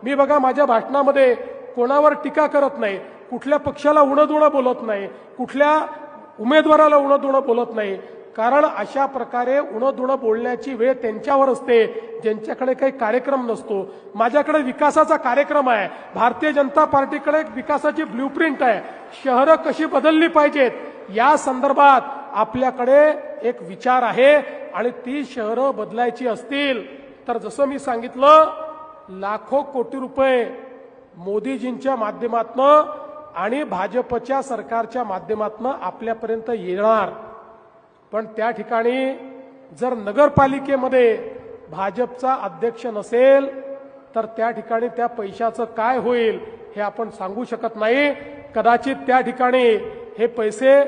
मी बघा माझ्या भाषणामध्ये कोणावर टीका करत नाही, कुठल्या पक्षाला उणंदुणं बोलत नाही, कुठल्या उमेदवाराला उणंदुणं बोलत नाही, कारण अशा प्रकारे उणंदुणं बोलण्याची वेळ त्यांच्यावर असते ज्यांच्याकडे काही कार्यक्रम नसतो। माझ्याकडे विकासाचा कार्यक्रम आहे, भारतीय जनता पार्टीकडे एक विकासाची ब्ल्यूप्रिंट आहे, शहरं कशी बदलली पाहिजेत या संदर्भात आपल्याकडे एक विचार आहे आणि ती शहरं बदलायची असतील तर जसं मी सांगितलं लाखो कोटी रुपये मोदीजींच्या माध्यमातून आणि भाजपच्या सरकारच्या माध्यमातून आपल्यापर्यंत येणार, पण त्या ठिकाणी जर नगरपालिकेमध्ये भाजपचा अध्यक्ष नसेल तर त्या ठिकाणी त्या पैशाचं काय होईल हे आपण सांगू शकत नाही। कदाचित त्या ठिकाणी हे पैसे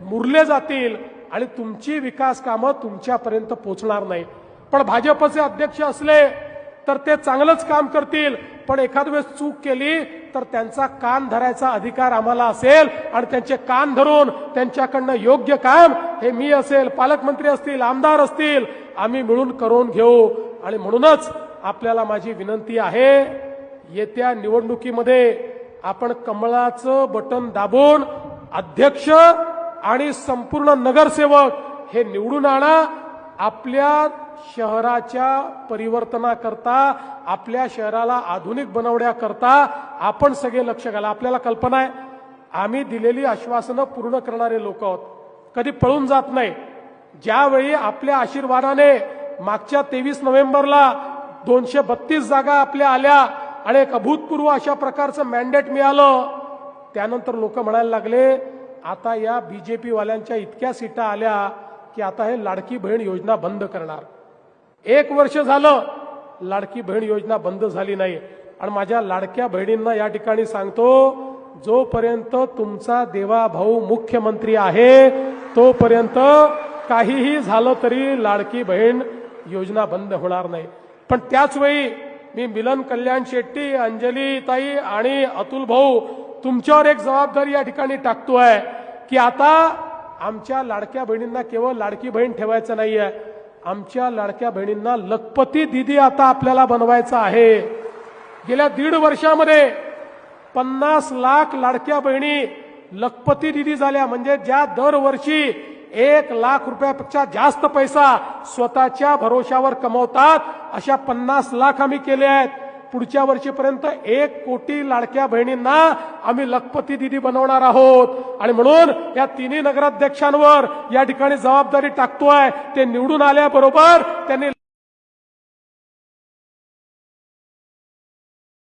मुरले जातील आणि तुमची विकास कामं तुमच्यापर्यंत पोहोचणार नाही। पण भाजपचे अध्यक्ष असले तर ते चांगलंच काम करतील, पण एखाद वेळेस चूक केली तर त्यांचा कान धरायचा अधिकार आम्हाला असेल आणि त्यांचे कान धरून त्यांच्याकडनं योग्य काम हे मी असेल, पालकमंत्री असतील, आमदार असतील, आम्ही मिळून करून घेऊ। आणि म्हणूनच आपल्याला माझी विनंती आहे, येत्या निवडणुकीमध्ये आपण कमळाचं बटन दाबून अध्यक्ष आणि संपूर्ण नगरसेवक हे निवडून आणा। आपल्या शहराच्या परिवर्तनाकरता, आपल्या शहराला आधुनिक बनवण्याकरता आपण सगळे लक्ष घाला। आपल्याला कल्पना आहे आम्ही दिलेली आश्वासनं पूर्ण करणारे लोक आहोत, कधी पळून जात नाही। ज्यावेळी आपल्या आशीर्वादाने मागच्या 23 नोव्हेंबरला 232 जागा आपल्या आल्या आणि एक अभूतपूर्व अशा प्रकारचं मॅन्डेट मिळालं, त्यानंतर लोक म्हणायला लागले आता या बीजेपी वाल्यांच्या इतक्या सीटा आल्या की आता हे लाडकी बहीण योजना बंद करणार। 1 वर्ष झालं लाडकी बहीण योजना बंद झाली नाही आणि माझ्या लाडक्या बहिणींना या ठिकाणी सांगतो, जोपर्यंत तुमचा देवा भाऊ मुख्यमंत्री आहे तोपर्यंत काहीही झालं तरी लाडकी बहीण योजना बंद होणार नाही। पण त्याच वेळी मी मिलन कल्याण शेट्टी, अंजली ताई आणि अतुल भाऊ तुमच्यावर एक जबाबदारी या ठिकाणी टाकतोय की आता आमच्या लाडक्या बहिणींना केवळ लाडकी बहीण ठेवायचं नाहीये, आमच्या लाडक्या बहिणींना लखपती दीदी आता आपल्याला बनवायचं आहे। गेल्या 1.5 वर्षामध्ये 50 लाख लाडक्या बहिणी लखपती दीदी झाल्या, म्हणजे ज्या दरवर्षी 1 लाख रुपयापेक्षा जास्त पैसा स्वतःच्या भरोशावर कमवतात, अशा 50 लाख आम्ही केले आहेत। पुढच्या वर्षीपर्यंत 1 कोटी लाडक्या बहिणींना आम्ही लखपती दीदी बनवणार आहोत आणि म्हणून या तिन्ही नगराध्यक्षांवर या ठिकाणी जबाबदारी टाकतोय। ते निवडून आल्याबरोबर त्यांनी